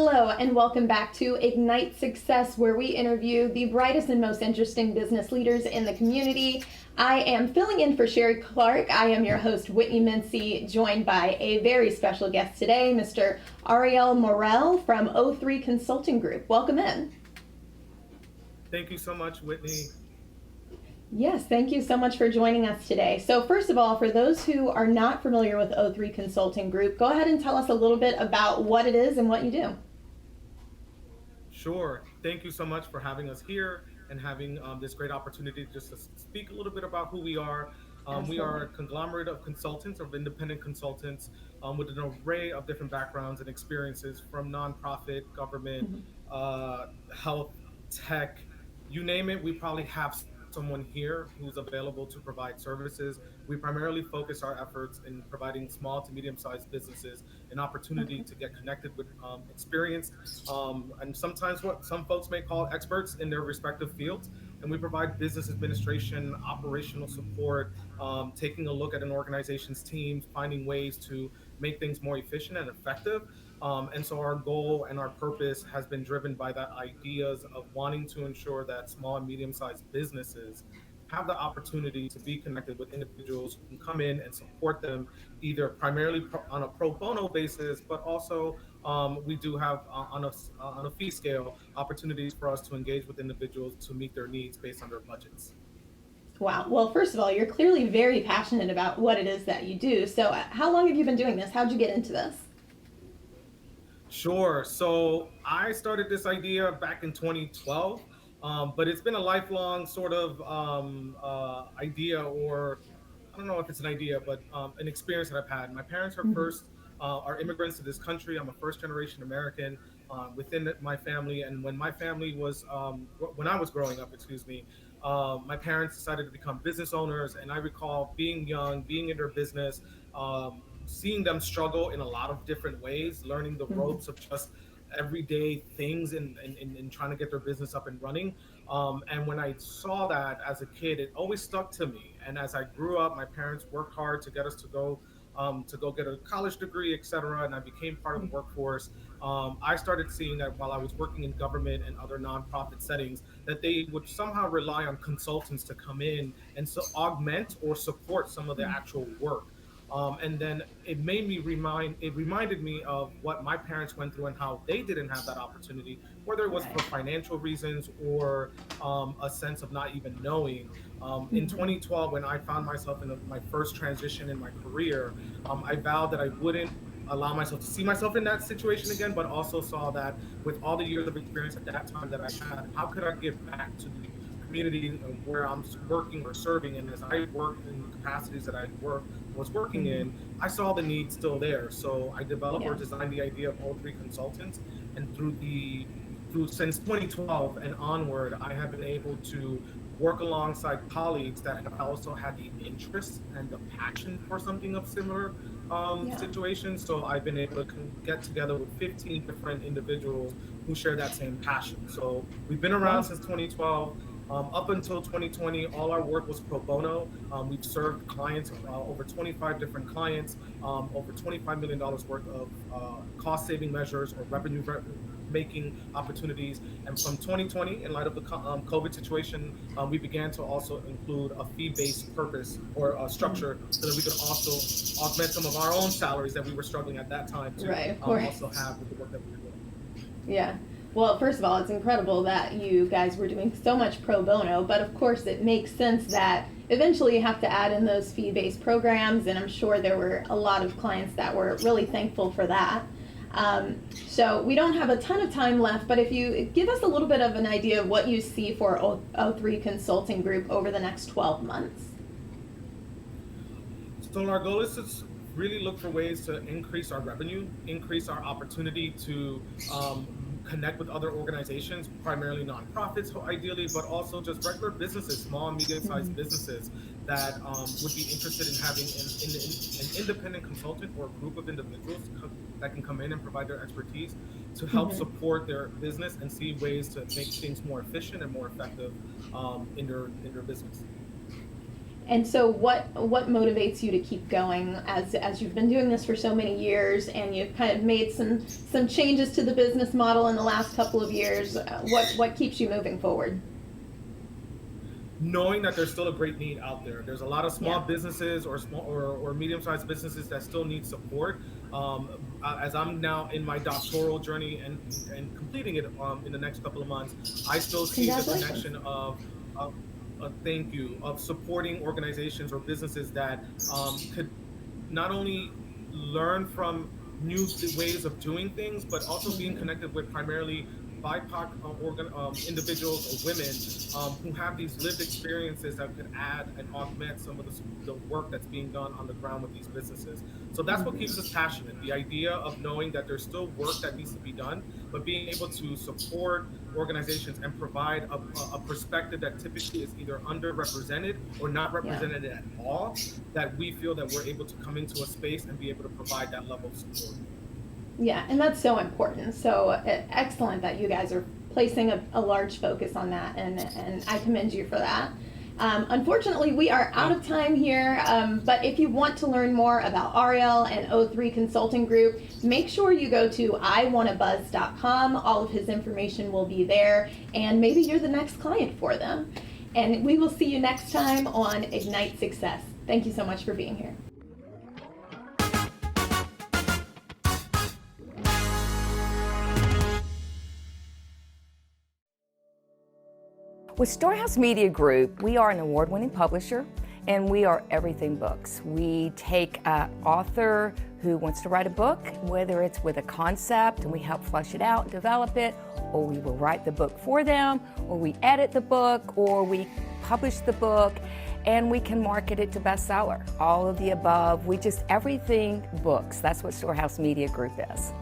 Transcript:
Hello, and welcome back to Ignite Success, where we interview the brightest and most interesting business leaders in the community. I am filling in for Sherry Clark. I am your host, Whitney Mincey, joined by a very special guest today, Mr. Ariel Morel from O3 Consulting Group. Welcome in. Thank you so much, Whitney. Yes, thank you so much for joining us today. So first of all, for those who are not familiar with O3 Consulting Group, go ahead and tell us a little bit about what it is and what you do. Sure. Thank you so much for having us here and having this great opportunity just to speak a little bit about who we are. We are Absolutely. a conglomerate of consultants, of independent consultants, with an array of different backgrounds and experiences from nonprofit, government, Mhm. health, tech, you name it. We probably have someone here who's available to provide services. We primarily focus our efforts in providing small to medium sized businesses an opportunity Okay. to get connected with experienced and sometimes what some folks may call experts in their respective fields. And we provide business administration, operational support, taking a look at an organization's teams, finding ways to make things more efficient and effective. And so our goal and our purpose has been driven by that ideas of wanting to ensure that small and medium-sized businesses have the opportunity to be connected with individuals who can come in and support them either primarily on a pro bono basis, but also we do have on a fee scale opportunities for us to engage with individuals to meet their needs based on their budgets. Wow. Well, first of all, you're clearly very passionate about what it is that you do. So, how long have you been doing this? How'd you get into this? Sure. So I started this idea back in 2012, but it's been a lifelong sort of idea, or I don't know if it's an idea, but an experience that I've had. My parents Mhm. are immigrants to this country. I'm a first generation American within my family. And when my family was, when I was growing up, excuse me, my parents decided to become business owners. And I recall being young, being in their business, seeing them struggle in a lot of different ways, learning the Mhm. ropes of just everyday things and trying to get their business up and running. And when I saw that as a kid, it always stuck to me. And as I grew up, my parents worked hard to get us to go get a college degree, et cetera. And I became part of the workforce. I started seeing that while I was working in government and other nonprofit settings, that they would somehow rely on consultants to come in and so augment or support some of the actual work. And then it reminded me of what my parents went through and how they didn't have that opportunity, whether it was Right. for financial reasons or a sense of not even knowing. In Mhm. 2012, when I found myself in my first transition in my career, I vowed that I wouldn't allow myself to see myself in that situation again, but also saw that with all the years of experience at that time that I had, how could I give back to the community where I'm working or serving? And as I worked in the capacities that was working Mhm. in, I saw the need still there. So I developed or Yeah. designed the idea of O3 Consultants, and through since 2012 and onward, I have been able to work alongside colleagues that have also had the interest and the passion for something of similar Yeah. situations. So I've been able to get together with 15 different individuals who share that same passion. So we've been around Wow. since 2012. Up until 2020, all our work was pro bono. We've served clients, over 25 different clients, over $25 million worth of cost saving measures or making opportunities. And from 2020, in light of the COVID situation, we began to also include a fee based purpose or Mhm. structure so that we could also augment some of our own salaries that we were struggling at that time to Right, of course. also have with the work that we were doing. Yeah. Well, first of all, it's incredible that you guys were doing so much pro bono, but of course, it makes sense that eventually you have to add in those fee based programs, and I'm sure there were a lot of clients that were really thankful for that. So, we don't have a ton of time left, but if you give us a little bit of an idea of what you see for O3 Consulting Group over the next 12 months. So our goal is to really look for ways to increase our revenue, increase our opportunity to connect with other organizations, primarily nonprofits, ideally, but also just regular businesses, small and medium-sized businesses that would be interested in having an independent consultant or a group of individuals that can come in and provide their expertise to help Mhm. support their business and see ways to make things more efficient and more effective in their business. And so what motivates you to keep going as you've been doing this for so many years, and you've kind of made some changes to the business model in the last couple of years? What keeps you moving forward? Knowing that there's still a great need out there. There's a lot of small Yeah. businesses or small or medium-sized businesses that still need support. As I'm now in my doctoral journey and completing it in the next couple of months, I still see the Congratulations. connection of thank you, of supporting organizations or businesses that could not only learn from new ways of doing things, but also being Mhm. connected with primarily BIPOC individuals or women who have these lived experiences that could add and augment some of the work that's being done on the ground with these businesses. So that's what keeps us Mhm. passionate. The idea of knowing that there's still work that needs to be done, but being able to support organizations and provide a perspective that typically is either underrepresented or not Yeah. represented at all, that we feel that we're able to come into a space and be able to provide that level of support. Yeah, and that's so important. So excellent that you guys are placing a large focus on that, and I commend you for that. Unfortunately, we are out Thank of you. time here, but if you want to learn more about Ariel and O3 Consulting Group, make sure you go to iwantabuzz.com. All of his information will be there, and maybe you're the next client for them. And we will see you next time on Ignite Success. Thank you so much for being here. With Storehouse Media Group, we are an award-winning publisher, and we are everything books. We take an author who wants to write a book, whether it's with a concept and we help flesh it out and develop it, or we will write the book for them, or we edit the book, or we publish the book, and we can market it to bestseller. All of the above. We just everything books. That's what Storehouse Media Group is.